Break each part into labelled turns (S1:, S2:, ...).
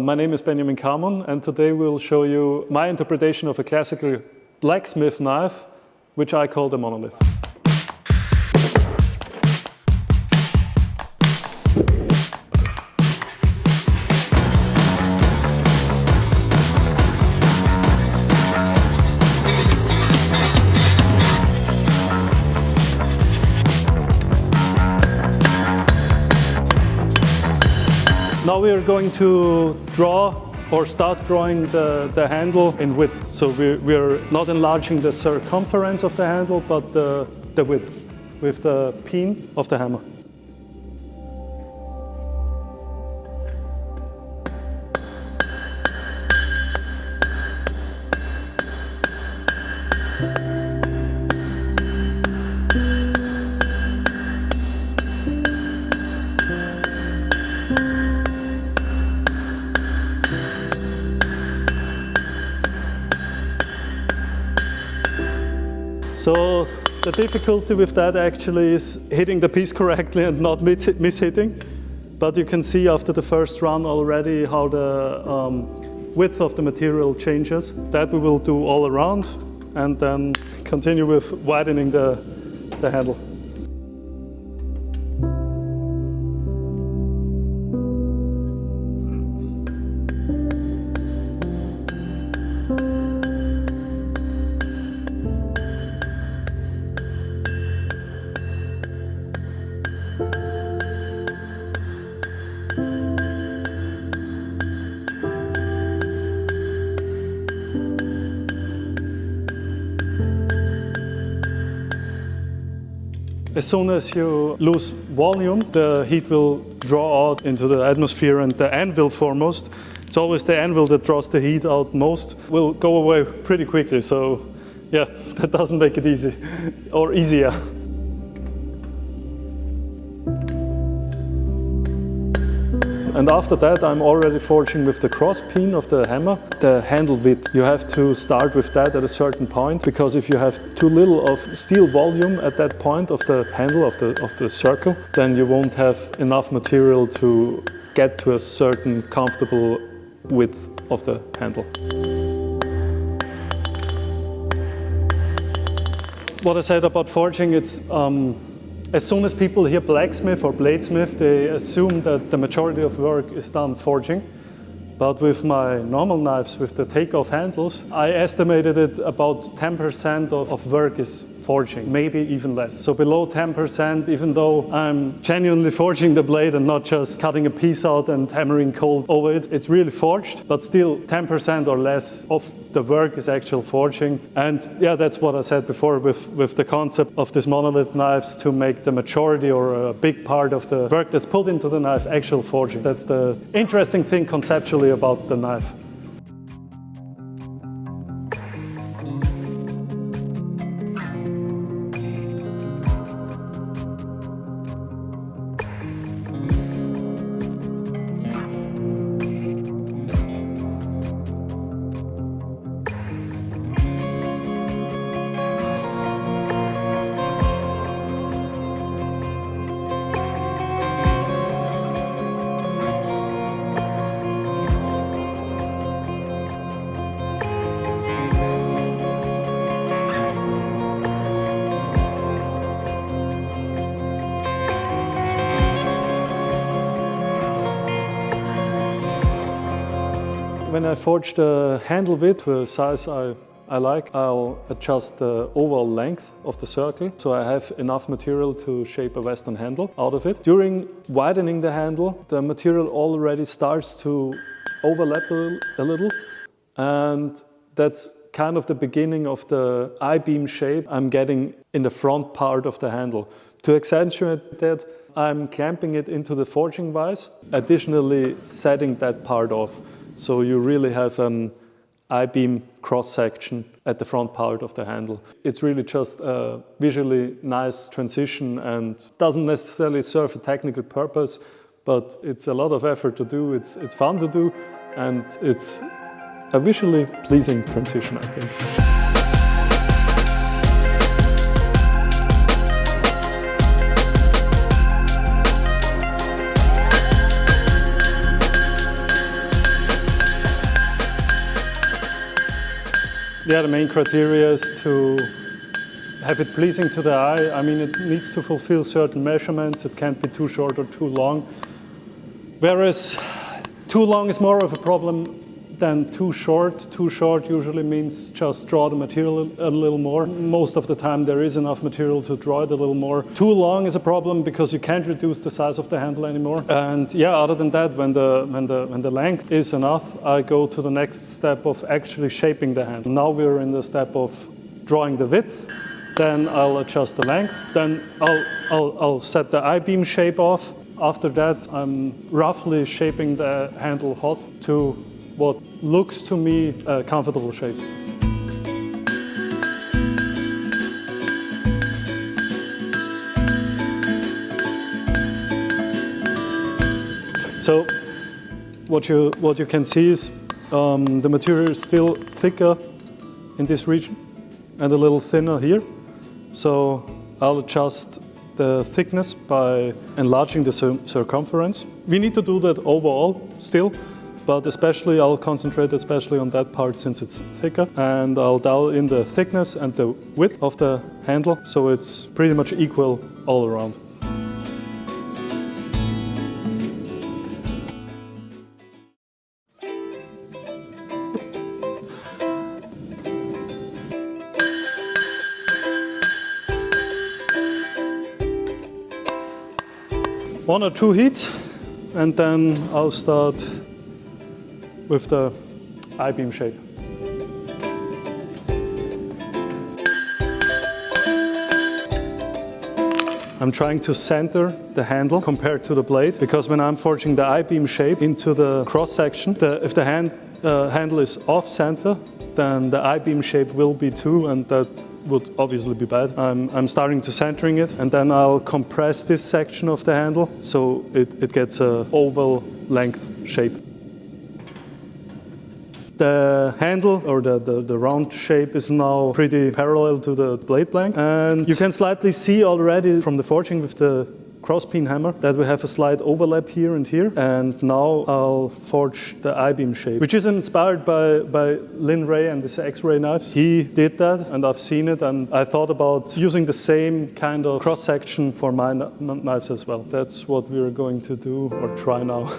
S1: My name is Benjamin Kamon, and today we'll show you my interpretation of a classical blacksmith knife, which I call the monolith. Now we are going to draw or start drawing the handle in width. So we're not enlarging the circumference of the handle, but the width with the peen of the hammer. So the difficulty with that actually is hitting the piece correctly and not mishitting. But you can see after the first run already how the width of the material changes. That we will do all around and then continue with widening the handle. As soon as you lose volume, the heat will draw out into the atmosphere, and the anvil foremost, it's always the anvil that draws the heat out most, will go away pretty quickly. So yeah, that doesn't make it easy or easier. And after that, I'm already forging with the cross peen of the hammer. The handle width, you have to start with that at a certain point, because if you have too little of steel volume at that point of the handle of the circle, then you won't have enough material to get to a certain comfortable width of the handle. What I said about forging, it's as soon as people hear blacksmith or bladesmith, they assume that the majority of work is done forging. But with my normal knives, with the takeoff handles, I estimated it about 10% of work is forging, maybe even less. So below 10%, even though I'm genuinely forging the blade and not just cutting a piece out and hammering cold over it, it's really forged, but still 10% or less of the work is actual forging. And yeah, that's what I said before with the concept of these monolith knives, to make the majority or a big part of the work that's put into the knife actual forging. That's the interesting thing conceptually about the knife. When I forge the handle width to a size I like, I'll adjust the overall length of the circle, so I have enough material to shape a Western handle out of it. During widening the handle, the material already starts to overlap a little, and that's kind of the beginning of the I-beam shape I'm getting in the front part of the handle. To accentuate that, I'm clamping it into the forging vise, additionally setting that part off. So you really have an I-beam cross-section at the front part of the handle. It's really just a visually nice transition and doesn't necessarily serve a technical purpose, but it's a lot of effort to do, it's fun to do, and it's a visually pleasing transition, I think. Yeah, the main criteria is to have it pleasing to the eye. I mean, it needs to fulfill certain measurements. It can't be too short or too long. Whereas too long is more of a problem than too short. Too short usually means just draw the material a little more. Most of the time there is enough material to draw it a little more. Too long is a problem because you can't reduce the size of the handle anymore. And yeah, other than that, when the length is enough, I go to the next step of actually shaping the handle. Now we're in the step of drawing the width. Then I'll adjust the length. Then I'll set the I-beam shape off. After that, I'm roughly shaping the handle hot to what looks to me a comfortable shape. So what you can see is the material is still thicker in this region and a little thinner here. So I'll adjust the thickness by enlarging the circumference. We need to do that overall still, but especially I'll concentrate especially on that part since it's thicker, and I'll dial in the thickness and the width of the handle so it's pretty much equal all around. One or two heats, and then I'll start with the I-beam shape. I'm trying to center the handle compared to the blade, because when I'm forging the I-beam shape into the cross section, if the handle is off center, then the I-beam shape will be too, and that would obviously be bad. I'm starting to centering it, and then I'll compress this section of the handle so it gets a oval length shape. The handle, or the round shape, is now pretty parallel to the blade blank, and you can slightly see already from the forging with the crosspeen hammer that we have a slight overlap here and here. And now I'll forge the I-beam shape, which is inspired by Lin Ray and his X-ray knives. He did that, and I've seen it, and I thought about using the same kind of cross-section for my knives as well. That's what we're going to do, or try now.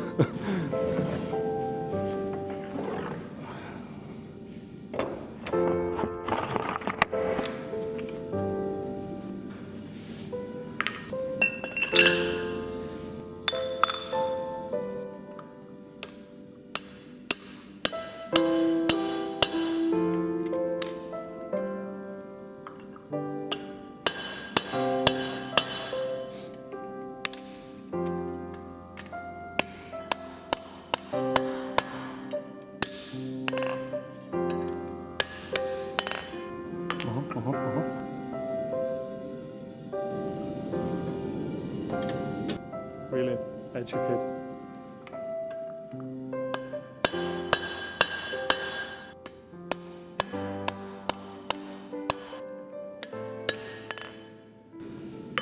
S1: Really educate.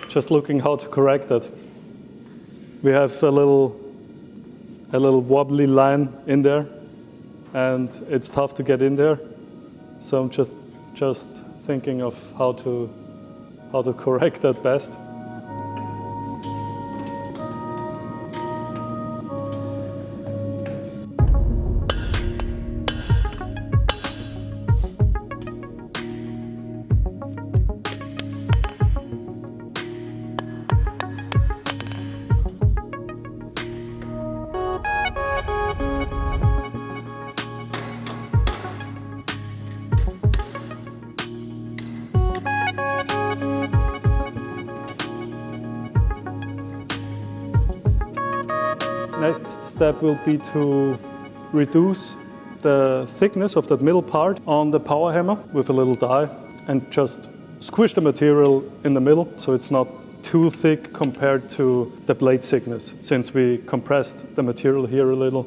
S1: Just looking how to correct that. We have a little wobbly line in there, and it's tough to get in there. So I'm just thinking of how to correct that best. Next step will be to reduce the thickness of that middle part on the power hammer with a little die, and just squish the material in the middle so it's not too thick compared to the blade thickness, since we compressed the material here a little.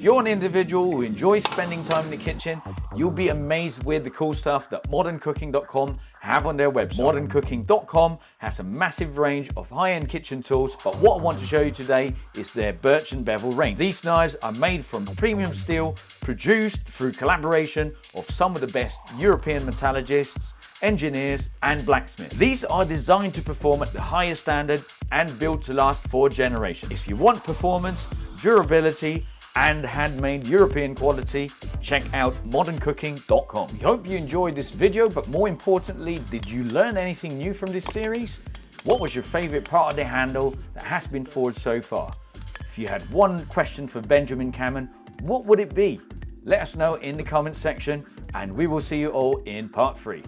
S2: If you're an individual who enjoys spending time in the kitchen, you'll be amazed with the cool stuff that moderncooking.com have on their website. Moderncooking.com has a massive range of high-end kitchen tools, but what I want to show you today is their birch and bevel range. These knives are made from premium steel, produced through collaboration of some of the best European metallurgists, engineers and blacksmiths. These are designed to perform at the highest standard and built to last for generations. If you want performance, durability and handmade European quality, check out moderncooking.com. We hope you enjoyed this video, but more importantly, did you learn anything new from this series? What was your favorite part of the handle that has been forged so far? If you had one question for Benjamin Kamon, what would it be? Let us know in the comment section and we will see you all in part 3.